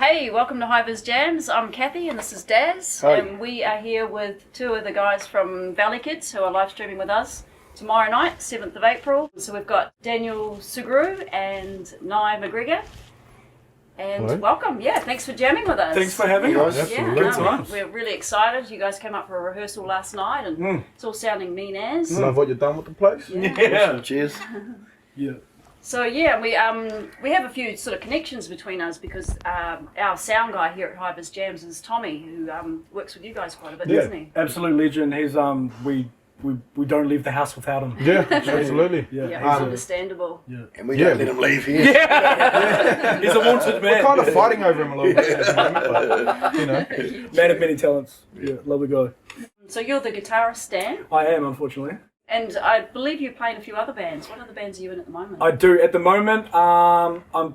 Hey, welcome to HiViZ Jams. I'm Cathy and this is Daz. Hi. And we are here with two of the guys from Valley Kids who are live streaming with us tomorrow night, 7th of April. So we've got Daniel Sugru and Nye McGregor. And Hello. Welcome. Yeah, thanks for jamming with us. Thanks for having us. Yeah, Great times. we're really excited. You guys came up for a rehearsal last night and it's all sounding mean as. Love what you've done with the place. Yeah. Cheers. Yeah. So yeah, we have a few sort of connections between us because our sound guy here at HiViZ Jams is Tommy, who works with you guys quite a bit, doesn't he? Absolute legend. He's we don't leave the house without him. Yeah, absolutely. Yeah. Yeah, it's understandable. And we don't let him leave here. He's a wanted man. We're kind of fighting over him a little bit at the moment, but, you know. Man of many talents. Yeah, lovely guy. So you're the guitarist, Dan, I am, unfortunately. and I believe you play in a few other bands. What other bands are you in at the moment? I do. At the moment, I'm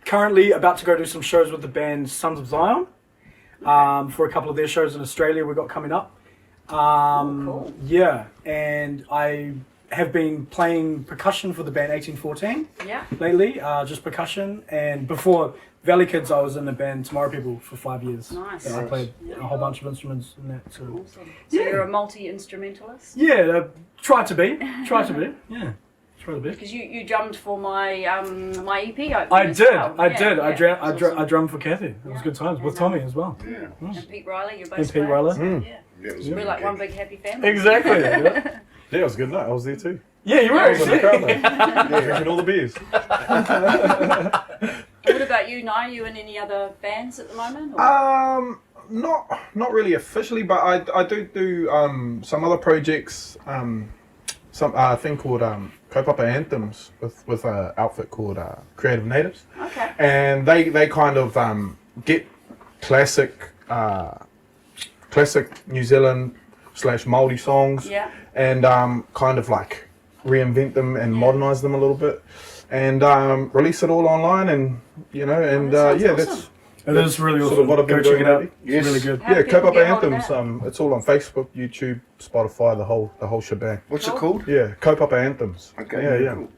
currently about to go do some shows with the band Sons of Zion for a couple of their shows in Australia we've got coming up. Cool. Yeah, and I have been playing percussion for the band 1814 Yeah. lately, just percussion. And before Valley Kids, I was in the band Tomorrow People for 5 years. Nice. And I played a whole bunch of instruments in that too. Awesome. So you're a multi-instrumentalist? Yeah, try to be. Yeah, try to be. Because you drummed for my my EP opening I as did. well. I Yeah, did. yeah. I That's awesome. drummed for Cathy. It was good times with Tommy as well. Yeah. And Pete Riley, your bass And Pete player. Riley. Yeah. Yeah, it was a We're good like gig. one big happy family. Exactly. Yeah, Yeah, it was a good night. I was there too. yeah you were. I was in the crowd actually. though. Drinking all the beers. What about you, Nye? You in any other bands at the moment? Or? Not really officially, but I do some other projects. Some thing called Kaupapa Anthems with an outfit called Creative Natives, Okay. and they kind of get classic New Zealand / Māori songs, Yeah. and kind of like reinvent them and modernize them a little bit, and release it all online, and that sounds yeah, awesome. It is really sort awesome. of what I've been Go doing check it out. lately. It's Yes. really good. How Yeah, do people Kaupapa get hold of Anthems. that? It's all on Facebook, YouTube, Spotify, the whole shebang. What's Cool. it called? Yeah, Kaupapa Anthems. Okay. Yeah. Cool.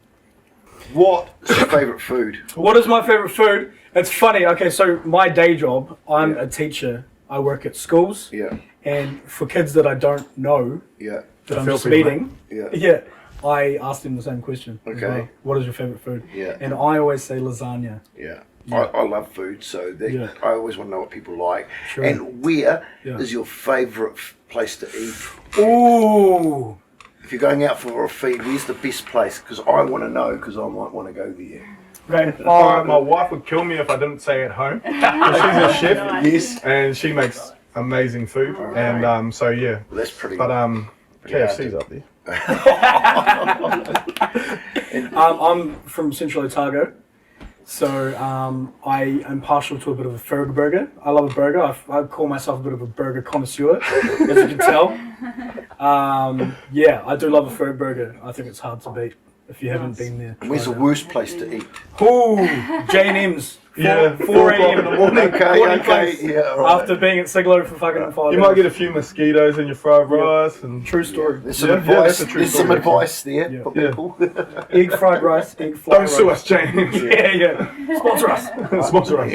What's your favourite food? What is my favourite food? It's funny. Okay, so my day job, I'm a teacher. I work at schools, Yeah. and for kids that I don't know, Yeah. that I'm feel just for you, meeting, Yeah. I ask them the same question. as Okay. well. What is your favourite food? Yeah. And I always say lasagna. Yeah. Yeah. I love food, so Yeah. I always want to know what people like. Sure. And where is Yeah. your favourite place to eat? Ooh. If you're going out for a feed, where's the best place? Because I want to know, because I might want to go there. Okay. My wife would kill me if I didn't say at home. She's a chef, Nice. Yes. and she makes amazing food, and so yeah. Well, that's pretty. But Yeah. KFC's up there. I'm from Central Otago, so I am partial to a bit of a Ferg burger. I love a burger. I call myself a bit of a burger connoisseur, as you can tell. Yeah, I do love a Ferg burger. I think it's hard to beat if you haven't been there. Where's the worst place to eat? Ooh, J&M's. Yeah, 4 a.m. in the morning. Okay, yeah, all right. After being at Siglo for fucking 5 You might hours. get a few mosquitoes in your fried rice, and True story. There's some Yeah, advice. that's a true There's some story, advice there Yeah. for Yeah. people. Egg fried rice, egg fried don't rice. sue us, James. Yeah. Sponsor us. Sponsor us.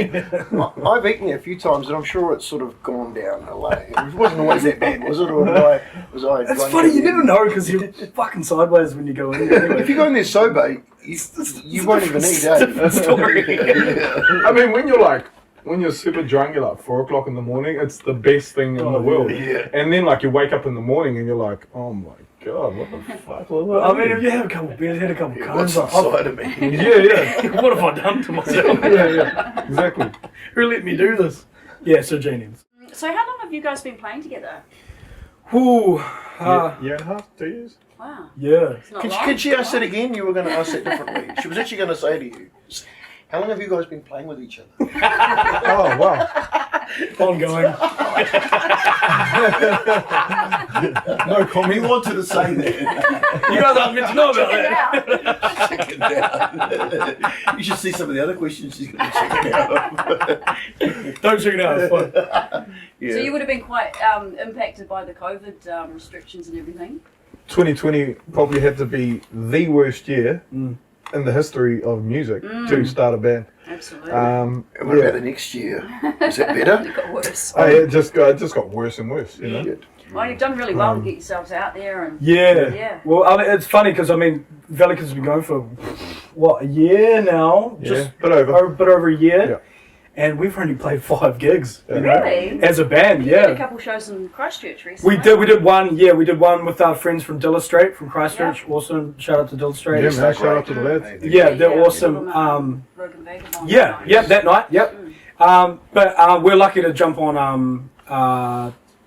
I've eaten it a few times, and I'm sure it's sort of gone downhill. It wasn't always that bad, was it? Or was I? It's funny, you never know because you're fucking sideways when you go in there. Anyway. If you go in there sober, you won't even eat, eh? Different story. Yeah. I mean, when you're super drunk, you're like 4 o'clock in the morning. It's the best thing in the world. Yeah. And then like you wake up in the morning and you're like, oh my god, what the fuck was I that? mean, if you have a couple of beers, had a couple of What's cones, inside of me? Yeah, what have I done to myself? yeah, exactly. Who let me do this? Yeah, so J&M's. So how long have you guys been playing together? Ooh, Year and a half, 2 years. Wow. yeah. It's not long. Could she ask that again? You were going to ask that differently. She was actually going to say to you, how long have you guys been playing with each other? Oh wow. Ongoing. No comment. We wanted to say that. You guys aren't meant to know about Check it that. out. Check it out. You should see some of the other questions she's going to check it out. Don't check it out, it's fine. Yeah. So you would have been quite impacted by the COVID restrictions and everything. 2020 probably had to be the worst year in the history of music to start a band. Absolutely. And what about the next year? Is that better? It got worse. It just got worse and worse, you know. Shit. Well, you've done really well to get yourselves out there. And Yeah. Well, I mean, it's funny because, I mean, Valley Kids has been going for, what, a year now? Yeah, bit over. A bit over a year. Yeah. And we've only played 5 gigs. You know, Really? as a band, You did a yeah. couple shows in Christchurch recently. We did one, we did one with our friends from Dillistrate, from Christchurch. Awesome. Shout out to Dillistrate. Yeah, man, shout out to the lads. Yeah, they're Yeah. awesome. Rogue and Vagabond Yeah, night. yeah, that night, yep. But we're lucky to jump on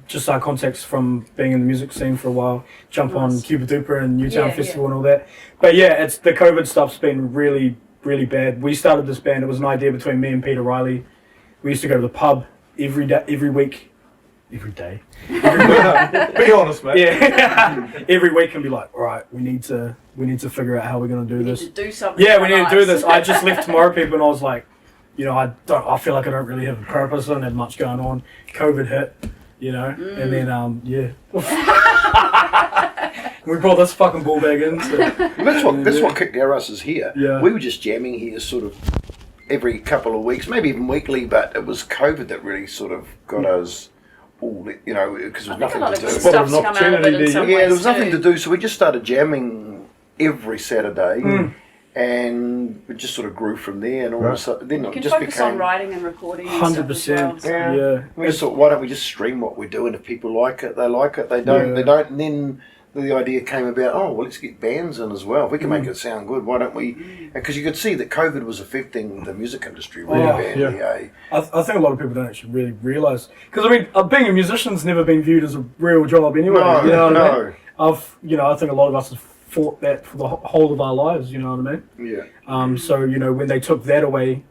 just our contacts from being in the music scene for a while. Jump on Nice. Cuba Duper and Newtown Yeah, Festival and all that. But yeah, it's the COVID stuff's been really, really bad. We started this band. It was an idea between me and Peter Riley. We used to go to the pub every day, every week. Every day. Be honest, mate. Yeah. Every week and be like, all right, we need to figure out how we're gonna do We need this. to do something. Yeah, in we our need to do lives. this. I just left Tomorrow People and I was like, you know, I feel like I don't really have a purpose. I don't have much going on. COVID hit, you know, and then yeah. We brought this fucking ball bag in. So. That's what kicked our asses here. Yeah. We were just jamming here sort of every couple of weeks, maybe even weekly, but it was COVID that really sort of got us all, you know, because there I was think a nothing lot to of do. good Spot of stuff's an come out of it opportunity in some there. Yeah, there ways was nothing too. to do, so we just started jamming every Saturday, and it just sort of grew from there. And all of a sudden, then You it can just focus became. on writing and recording and stuff as well, 100%. so- Yeah. We just thought, why don't we just stream what we're doing? If people like it, they like it. They don't, Yeah. they don't. And then the idea came about, oh, well, let's get bands in as well. If we can make it sound good, why don't we? Because you could see that COVID was affecting the music industry really Oh, badly. Eh? I think a lot of people don't actually really realise. Because, I mean, being a musician's never been viewed as a real job anyway. No, you know what I mean? no. I think a lot of us have fought that for the whole of our lives, you know what I mean? Yeah. So, you know, when they took that away,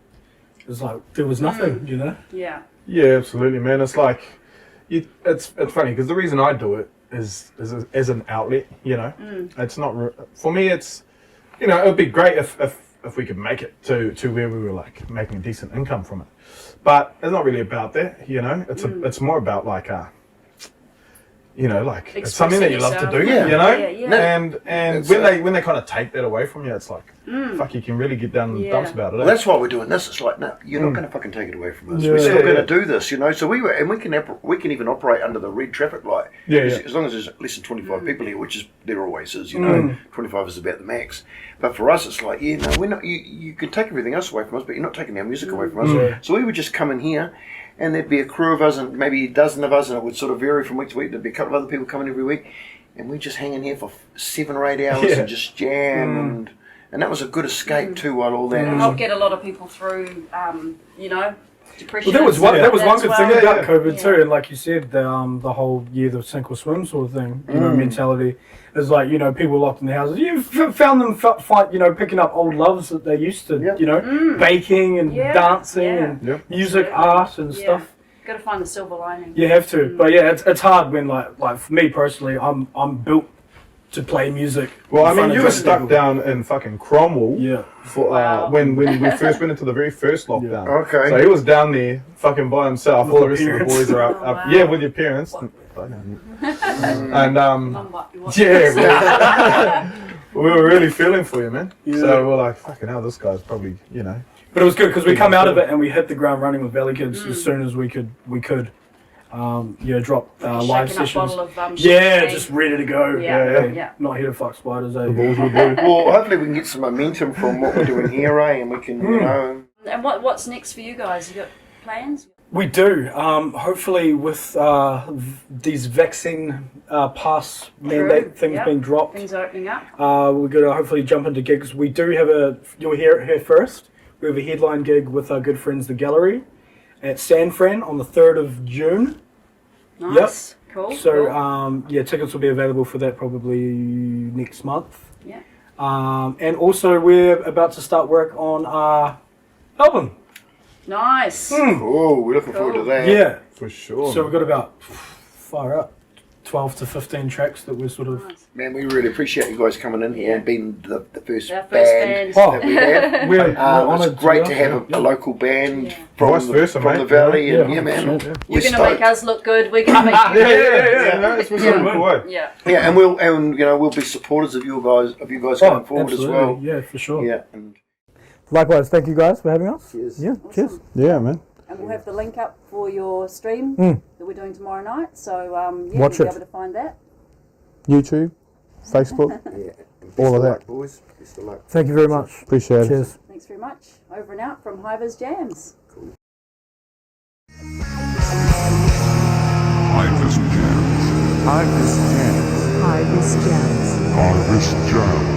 it was like, there was nothing, you know? Yeah. Yeah, absolutely, man. It's like, it's funny because the reason I do it is as an outlet, you know. It's not, for me, it's, you know, it would be great if we could make it to where we were like making a decent income from it. But it's not really about that, you know. It's more about like, you know, like it's something that you love to do, Yeah. you know. Yeah, yeah. And It's, when they kind of take that away from you, it's like, fuck, you can really get down in the Yeah. dumps about it. Well, that's why we're doing this. It's like, no, you're not going to fucking take it away from us. Yeah. We're still Yeah, going to yeah. do this, you know. So we can even operate under the red traffic light. Yeah, as, yeah. as long as there's less than 25 people here, which is there always is, you know. 25 is about the max. But for us, it's like, yeah, no, we're not. You can take everything else away from us, but you're not taking our music away from us. Yeah. So we would just come in here. And there'd be a crew of us and maybe a dozen of us, and it would sort of vary from week to week. There'd be a couple of other people coming every week, and we'd just hang in here for 7 or 8 hours Yeah. and just jam, and that was a good escape too while all that. Help get a lot of people through, you know, depression. Well, that was one That's good well. thing about Yeah. COVID Yeah. too, and like you said, the whole year the sink or swim sort of thing, you know, mentality is like, you know, people locked in their houses. You found them fight, you know, picking up old loves that they used to, Yeah. you know, baking and Yeah. dancing Yeah. and Yeah. music, Absolutely. art and Yeah. stuff. Got to find the silver lining. You have to, but yeah, it's hard when like for me personally, I'm built to play music. Well, in I mean, front of you were different stuck people. down in fucking Cromwell Yeah. for Wow. when we first went into the very first lockdown. Okay. So he was down there fucking by himself. With All the the rest of the parents. boys are up. Oh, wow. Yeah, with your parents. And Mum might be watching yeah, this. man. We were really feeling for you, man. Yeah. So we're like, fucking hell, this guy's probably, you know. But it was good because we come out of it and we hit the ground running with Valley Kids as soon as we could. Drop live Shaking up sessions. bottle of Yeah, champagne. just ready to go. Yeah, yeah. Not here to fuck spiders, eh? The balls were blue. Well, hopefully we can get some momentum from what we're doing here, eh? And we can, you know. And what's next for you guys? You got plans? We do. Hopefully, with these vaccine pass mandate things Yep. being dropped, Things are opening up. we're going to hopefully jump into gigs. We do have you'll hear it here first. We have a headline gig with our good friends, The Gallery, at San Fran on the 3rd of June. Nice. Cool. So, cool. tickets will be available for that probably next month. Yeah. And also, we're about to start work on our album. Nice. Oh, we're looking forward to that. Yeah. For sure. So we've got about, far up, 12 to 15 tracks that we're sort of. Nice. Man, we really appreciate you guys coming in here and being the first Our first band band. that we have. We're honoured It's great to be have here. a local band Yeah. from, Vice versa, from the mate. valley, and Yeah, yeah, man, 100%, yeah. You're we're going to make stoked. us look good. We're going to make you Yeah. No, it's really cool way. Yeah. Yeah, and we'll be supporters of you guys going forward as absolutely. well. Yeah, for sure. Yeah, and Likewise, thank you guys for having us. cheers. Yeah, cheers. Yeah, man. And we'll have the link up for your stream Mm. that we're doing tomorrow night. So Watch you'll it. be able to find that. YouTube, Facebook, Yeah, and best All of that. luck, boys. Best of luck. Thank you very much. appreciate it. Cheers. Thanks very much. Over and out from HiViZ Jams. HiViZ Jams. HiViZ Jams. HiViZ Jams.